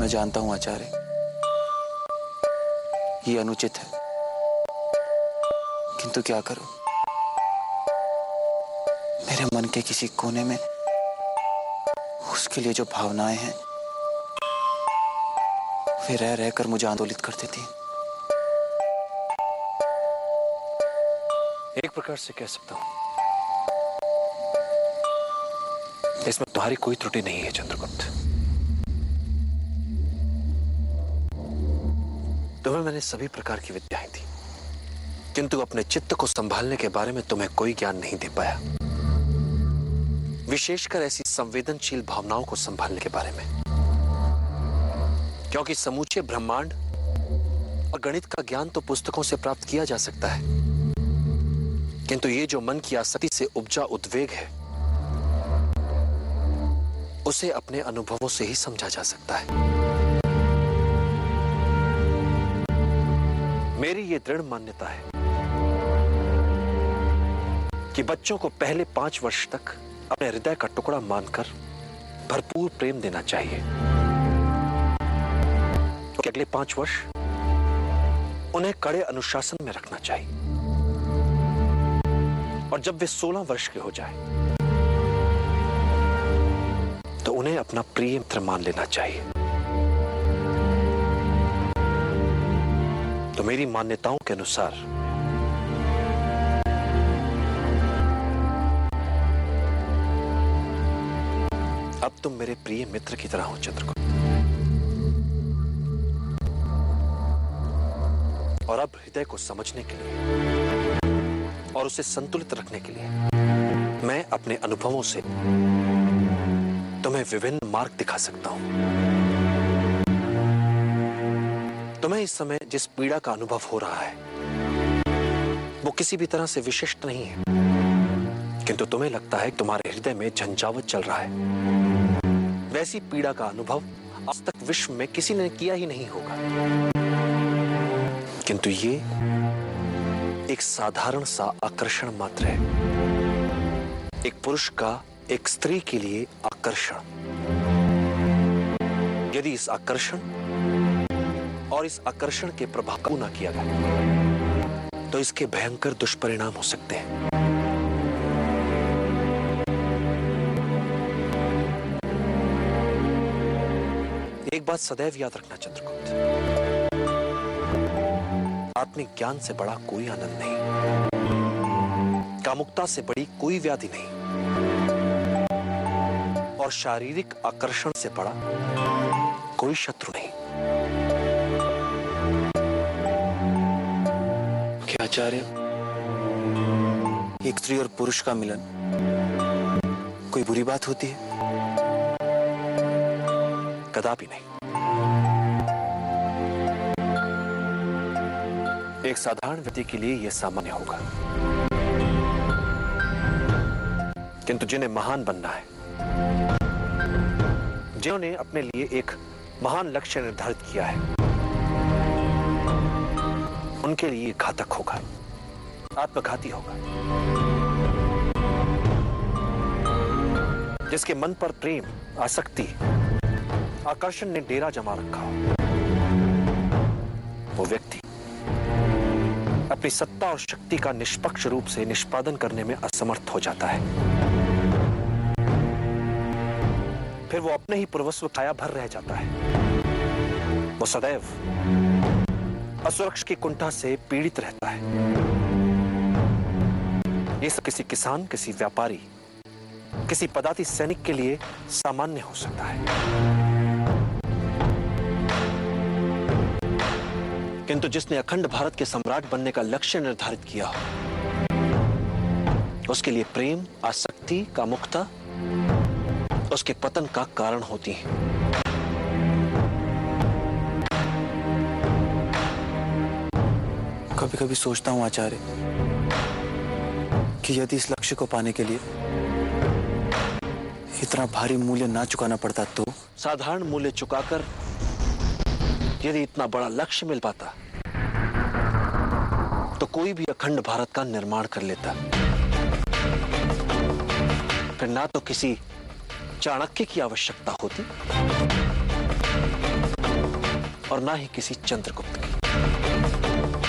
मैं जानता हूं आचार्य, ये अनुचित है, किंतु क्या करूं? मेरे मन के किसी कोने में उसके लिए जो भावनाएं हैं वे रह रहकर मुझे आंदोलित कर देती हैं। एक प्रकार से कह सकता हूं इसमें तुम्हारी कोई त्रुटि नहीं है चंद्रगुप्त। तुम्हें मैंने सभी प्रकार की विद्याएं दी, किंतु अपने चित्त को संभालने के बारे में तुम्हें कोई ज्ञान नहीं दे पाया, विशेषकर ऐसी संवेदनशील भावनाओं को संभालने के बारे में। क्योंकि समूचे ब्रह्मांड और गणित का ज्ञान तो पुस्तकों से प्राप्त किया जा सकता है, किंतु ये जो मन की आसक्ति से उपजा उद्वेग है उसे अपने अनुभवों से ही समझा जा सकता है। मेरी ये दृढ़ मान्यता है कि बच्चों को पहले 5 वर्ष तक अपने हृदय का टुकड़ा मानकर भरपूर प्रेम देना चाहिए, तो अगले 5 वर्ष उन्हें कड़े अनुशासन में रखना चाहिए, और जब वे 16 वर्ष के हो जाए तो उन्हें अपना प्रिय मित्र मान लेना चाहिए। तो मेरी मान्यताओं के अनुसार अब तुम मेरे प्रिय मित्र की तरह हो चंद्रगुप्त, और अब हृदय को समझने के लिए और उसे संतुलित रखने के लिए मैं अपने अनुभवों से तुम्हें विभिन्न मार्ग दिखा सकता हूं। तुम्हें इस समय जिस पीड़ा का अनुभव हो रहा है वो किसी भी तरह से विशिष्ट नहीं है, किंतु तुम्हें लगता है कि तुम्हारे हृदय में झंझावात चल रहा है। वैसी पीड़ा का अनुभव आज तक विश्व में किसी ने किया ही नहीं होगा, किंतु ये एक साधारण सा आकर्षण मात्र है, एक पुरुष का एक स्त्री के लिए आकर्षण। यदि इस आकर्षण और इस आकर्षण के प्रभाव को न किया गया तो इसके भयंकर दुष्परिणाम हो सकते हैं। एक बात सदैव याद रखना चंद्रगुप्त, आत्मिक ज्ञान से बड़ा कोई आनंद नहीं, कामुकता से बड़ी कोई व्याधि नहीं, और शारीरिक आकर्षण से बड़ा कोई शत्रु नहीं। क्या आचार्य, एक स्त्री और पुरुष का मिलन कोई बुरी बात होती है? कदापि नहीं। एक साधारण व्यक्ति के लिए यह सामान्य होगा, किंतु जिन्हें महान बनना है, जिन्होंने अपने लिए एक महान लक्ष्य निर्धारित किया है, उनके लिए घातक होगा, आत्मघाती होगा। जिसके मन पर प्रेम, आसक्ति, आकर्षण ने डेरा जमा रखा हो, वो व्यक्ति अपनी सत्ता और शक्ति का निष्पक्ष रूप से निष्पादन करने में असमर्थ हो जाता है। फिर वो अपने ही पूर्वस्व काया भर रह जाता है। वो सदैव असुरक्षा की कुंठा से पीड़ित रहता है। ये सब किसी किसान, किसी व्यापारी, किसी पदाति सैनिक के लिए सामान्य हो सकता है, किंतु जिसने अखंड भारत के सम्राट बनने का लक्ष्य निर्धारित किया हो, उसके लिए प्रेम, आसक्ति, कामुकता उसके पतन का कारण होती है। कभी कभी सोचता हूं आचार्य कि यदि इस लक्ष्य को पाने के लिए इतना भारी मूल्य ना चुकाना पड़ता तो। साधारण मूल्य चुकाकर यदि इतना बड़ा लक्ष्य मिल पाता तो कोई भी अखंड भारत का निर्माण कर लेता। फिर ना तो किसी चाणक्य की आवश्यकता होती और ना ही किसी चंद्रगुप्त की।